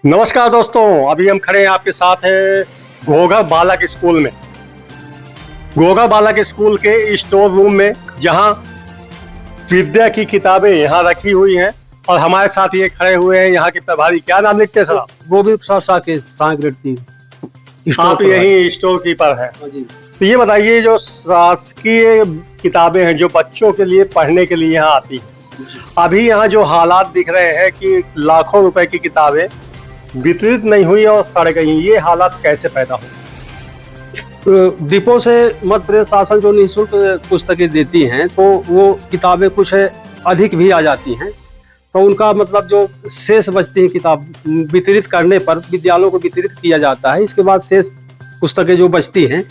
नमस्कार दोस्तों, अभी हम खड़े हैं आपके साथ है घोघा बालक स्कूल में। घोघा बालक स्कूल के स्टोर रूम में, जहां विद्या की किताबें यहाँ रखी हुई हैं और हमारे साथ ये खड़े हुए हैं यहाँ के प्रभारी। क्या नाम लिखते हैं सर? गोविंद प्रसाद साकेत की। आप यही स्टोर कीपर हैं। तो ये बताइए, जो शासकीय किताबें हैं जो बच्चों के लिए पढ़ने के लिए यहाँ आती हैं, अभी यहाँ जो हालात दिख रहे हैं कि लाखों रुपए की किताबें वितरित नहीं हुई और सड़ गई, ये हालात कैसे पैदा हुए? डिपो से मध्य प्रदेश शासन जो निःशुल्क पुस्तकें देती हैं, तो वो किताबें कुछ अधिक भी आ जाती हैं, तो उनका मतलब जो शेष बचती हैं किताब वितरित करने पर विद्यालयों को वितरित किया जाता है। इसके बाद शेष पुस्तकें जो बचती हैं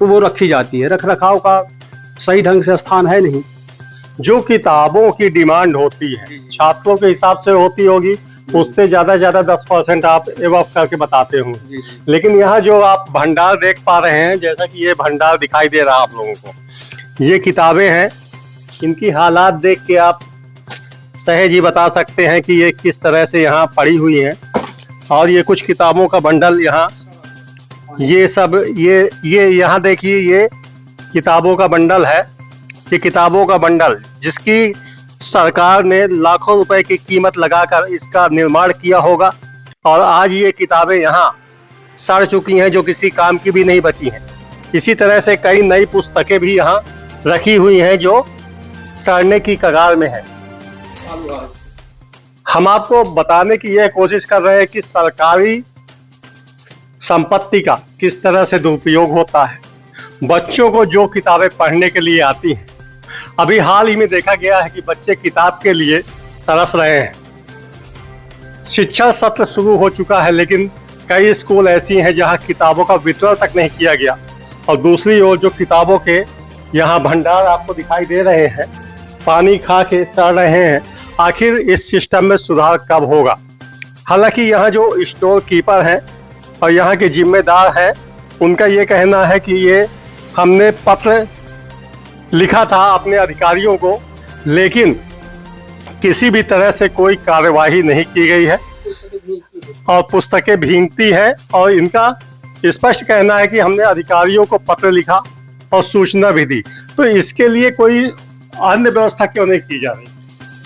तो वो रखी जाती है। रख रखाव का सही ढंग से स्थान है नहीं। जो किताबों की डिमांड होती है छात्रों के हिसाब से होती होगी, उससे ज्यादा 10% आप एवं करके बताते होंगे, लेकिन यहाँ जो आप भंडार देख पा रहे हैं, जैसा कि ये भंडार दिखाई दे रहा है आप लोगों को, ये किताबें हैं। इनकी हालात देख के आप सहज ही बता सकते हैं कि ये किस तरह से यहाँ पड़ी हुई हैं। और ये कुछ किताबों का बंडल यहाँ, ये सब ये यहाँ देखिए, ये किताबों का बंडल है। ये किताबों का बंडल जिसकी सरकार ने लाखों रुपए की कीमत लगाकर इसका निर्माण किया होगा, और आज ये किताबें यहाँ सड़ चुकी हैं, जो किसी काम की भी नहीं बची हैं। इसी तरह से कई नई पुस्तकें भी यहाँ रखी हुई हैं जो सड़ने की कगार में है। हम आपको बताने की यह कोशिश कर रहे हैं कि सरकारी संपत्ति का किस तरह से दुरुपयोग होता है। बच्चों को जो किताबें पढ़ने के लिए आती हैं, अभी हाल ही में देखा गया है कि बच्चे किताब के लिए तरस रहे हैं। शिक्षा सत्र शुरू हो चुका है, लेकिन कई स्कूल ऐसी हैं जहां किताबों का वितरण तक नहीं किया गया, और दूसरी ओर जो किताबों के यहाँ भंडार आपको दिखाई दे रहे हैं, पानी खा के सड़ रहे हैं। आखिर इस सिस्टम में सुधार कब होगा? हालांकि यहाँ जो स्टोर कीपर हैं और यहाँ के जिम्मेदार हैं, उनका ये कहना है कि ये हमने पत्र लिखा था अपने अधिकारियों को, लेकिन किसी भी तरह से कोई कार्यवाही नहीं की गई है और पुस्तकें भीगती हैं। और इनका स्पष्ट कहना है कि हमने अधिकारियों को पत्र लिखा और सूचना भी दी, तो इसके लिए कोई अन्य व्यवस्था क्यों नहीं की जा रही?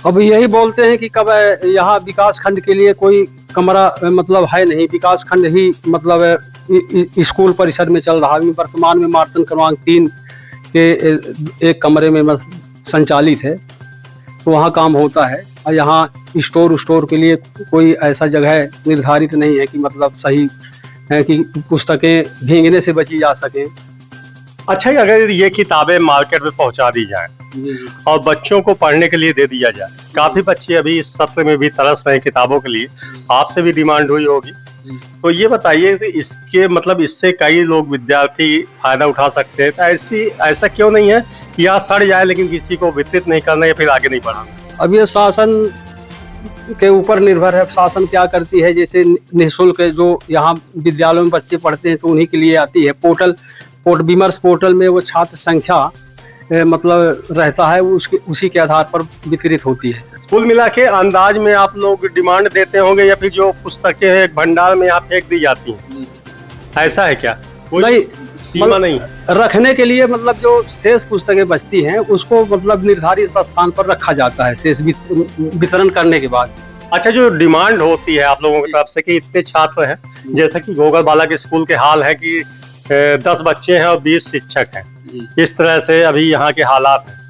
अब यही बोलते हैं कि कब यहाँ विकास खंड के लिए कोई कमरा मतलब है नहीं। विकास खंड ही मतलब स्कूल परिसर में चल रहा है। वर्तमान में मार्तन क्रमांक 3 के एक कमरे में संचालित है, तो वहाँ काम होता है। और यहाँ स्टोर के लिए कोई ऐसा जगह निर्धारित नहीं है कि मतलब सही है कि पुस्तकें भीगने से बची जा सकें। अच्छा, अगर ये किताबें मार्केट में पहुंचा दी जाए और बच्चों को पढ़ने के लिए दे दिया जाए, काफी बच्चे अभी इस सत्र में भी तरस रहे हैं किताबों के लिए, आपसे भी डिमांड हुई होगी, तो ये बताइए कि इसके मतलब इससे कई लोग विद्यार्थी फायदा उठा सकते हैं, तो ऐसा क्यों नहीं है कि यहाँ सड़ जाए लेकिन किसी को वितरित नहीं करना या फिर आगे नहीं बढ़ाना? अब ये शासन के ऊपर निर्भर है। शासन क्या करती है, जैसे निःशुल्क जो यहाँ विद्यालयों में बच्चे पढ़ते हैं तो उन्हीं के लिए आती है। विमर्श पोर्टल में वो छात्र संख्या मतलब रहता है, उसी के आधार पर वितरित होती है। कुल मिला के अंदाज में आप लोग डिमांड देते होंगे या फिर जो पुस्तकें एक भंडार में यहाँ फेंक दी जाती हैं, ऐसा है क्या? नहीं, सीमा नहीं रखने के लिए मतलब जो शेष पुस्तकें बचती हैं उसको मतलब निर्धारित स्थान पर रखा जाता है शेष वितरण करने के बाद। अच्छा, जो डिमांड होती है आप लोगों की तरफ से कि इतने छात्र हैं, जैसा कि घोघा बालक स्कूल के हाल है कि 10 बच्चे हैं और 20 शिक्षक हैं, इस तरह से अभी यहाँ के हालात हैं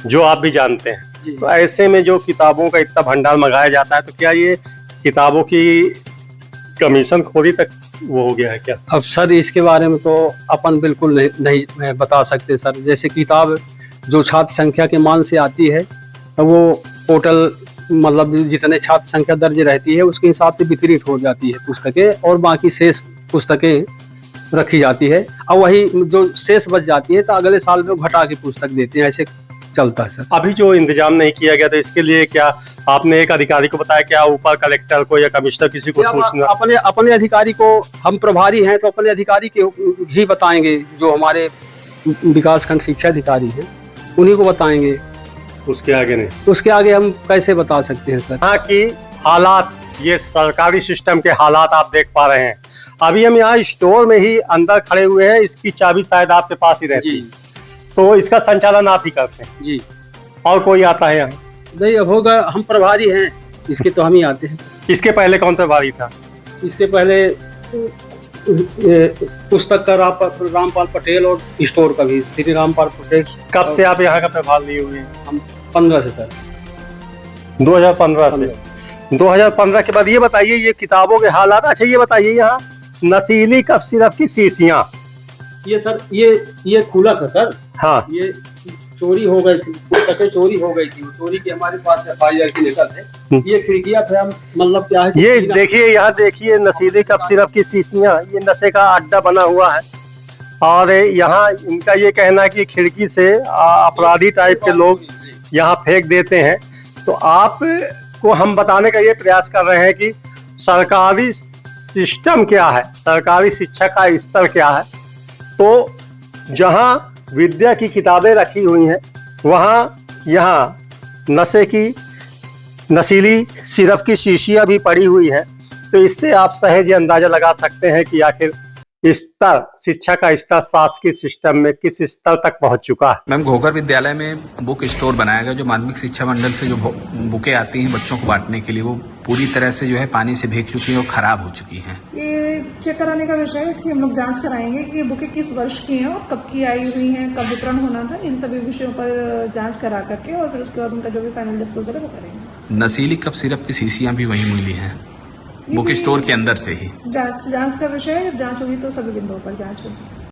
जो आप भी जानते हैं, तो ऐसे में जो किताबों का इतना भंडार मंगाया जाता है, तो क्या ये किताबों की कमीशन खोरी तक वो हो गया है क्या? अब सर इसके बारे में तो अपन बिल्कुल नहीं बता सकते सर। जैसे किताब जो छात्र संख्या के मान से आती है, वो पोर्टल मतलब जितने छात्र संख्या दर्ज रहती है उसके हिसाब से वितरित हो जाती है पुस्तकें, और बाकी शेष पुस्तकें रखी जाती है। और वही जो शेष बच जाती है तो अगले साल में घटा के पुस्तक देते हैं, ऐसे चलता है सर। अभी जो इंतजाम नहीं किया गया, तो इसके लिए क्या आपने एक अधिकारी को बताया, क्या ऊपर कलेक्टर को या कमिश्नर किसी को सूचना? अपने अधिकारी को, हम प्रभारी हैं तो अपने अधिकारी के ही बताएंगे, जो हमारे विकास खंड शिक्षा अधिकारी हैं उन्हीं को बताएंगे। उसके आगे नहीं, उसके आगे हम कैसे बता सकते हैं सर? हाँ कि हालात, ये सरकारी सिस्टम के हालात आप देख पा रहे हैं। अभी हम यहाँ स्टोर में ही अंदर खड़े हुए हैं, इसकी चाबी शायद आपके पास ही रहती है, तो इसका संचालन आप ही करते हैं जी। और कोई आता है यहाँ? नहीं, अब होगा, हम प्रभारी हैं इसके, तो हम ही आते हैं। इसके पहले कौन प्रभारी था? इसके पहले पुस्तक का रामपाल पटेल और स्टोर का भी श्री रामपाल पटेल। कब से आप यहाँ का प्रभार लिए हुए हैं? हम 15 से सर। 2015 से। 2015 के बाद ये बताइए, ये किताबों के हालात। अच्छा ये बताइए, यहाँ नशीली कफ सिरप की शीशियाँ, ये सर, ये खुला था सर। हाँ, ये चोरी हो गई थी, पुस्तकें चोरी हो गई थी, चोरी की हमारे पास FIR की लेटर है। ये खिड़कियां थे, हम मतलब क्या है, ये देखिए, यहाँ देखिए नशीली कफ सिरप की शीशियाँ, ये नशे का अड्डा बना हुआ है। और यहाँ इनका ये कहना है कि खिड़की से अपराधी टाइप के लोग यहाँ फेंक देते हैं। तो आप को हम बताने का ये प्रयास कर रहे हैं कि सरकारी सिस्टम क्या है, सरकारी शिक्षा का स्तर क्या है। तो जहाँ विद्या की किताबें रखी हुई हैं, वहाँ यहाँ नशे की, नशीली सिरप की शीशियाँ भी पड़ी हुई हैं। तो इससे आप सहज अंदाजा लगा सकते हैं कि आखिर स्तर, शिक्षा का स्तर शासकीय सिस्टम में किस स्तर तक पहुंच चुका है। मैम, घोघर विद्यालय में बुक स्टोर बनाया गया, जो माध्यमिक शिक्षा मंडल से जो बुकें आती हैं बच्चों को बांटने के लिए, वो पूरी तरह से जो है पानी से भीग चुकी हैं और खराब हो चुकी हैं। ये चेक कराने का विषय है, इसकी हम लोग जांच कराएंगे कि ये बुकें किस वर्ष की हैं और कब की आई हुई हैं, कब वितरण होना था। इन सभी विषयों पर जांच करा करके और फिर उसके बाद उनका जो भी फाइनल डिस्पोजल है वो करेंगे। नशीली कफ सिरप की शीशियां भी वहीं मिली हैं, बुक स्टोर के अंदर से ही। जांच का विषय है, जब जांच होगी तो सभी बिंदुओं पर जांच होगी।